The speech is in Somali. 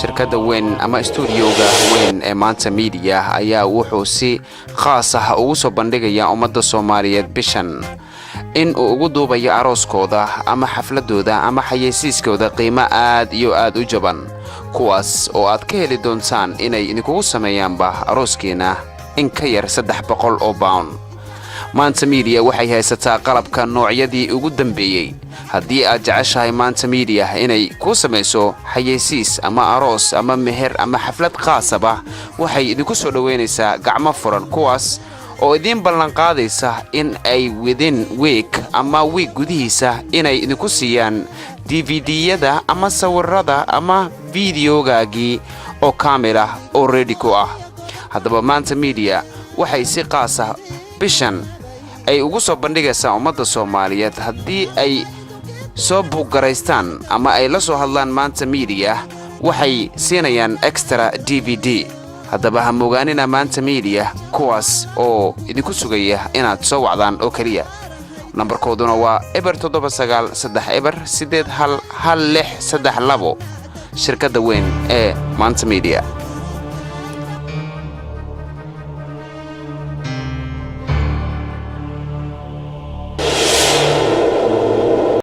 shirkadda weyn ama studio-ga weyn ee Maanta Media ayaa wuxuu si khaas ah ugu soo bandhigayaa ummadda Soomaaliyeed bishan in uu ugu duubayo arooskooda ama xafladooda ama xayeysiiskooda qiimo aad iyo aad u jaban kuwaas oo aad ka heli doontaan inay idinku sameeyaanba arooskiina in ka yar 300 oo pound. Maanta Media waxay haysataa qalabka noocyadii ugu dambeeyay. haddii aad jeceshahay Maanta Media inay ku sameyso xayeysiis ama aroos ama meher ama xaflad khaas ah waxay idinku soo dhaweynaysaa gacmo furan kuwaas oo idin ballan qaadaysa in ay within week ama week gudihiisa inay idinku siiyaan DVD-yada ama sawirrada ama videogaagii oo kaamil ah oo ready ku ah. haddaba Maanta Media waxay si khaas ah bishan ay ugu soo bandhigaysaa ummadda Soomaaliyeed haddii ay soo buuggaraystaan ama ay la soo hadlaan Maanta Media waxay siinayaan extra DVD. haddaba ha mogaanina Maanta Media kuwaas oo idinku sugaya inaad soo wacdaan oo kaliya. nambarkooduna waa 079 3 8 1 6 1 6 32 shirkadda weyn ee Maanta Media.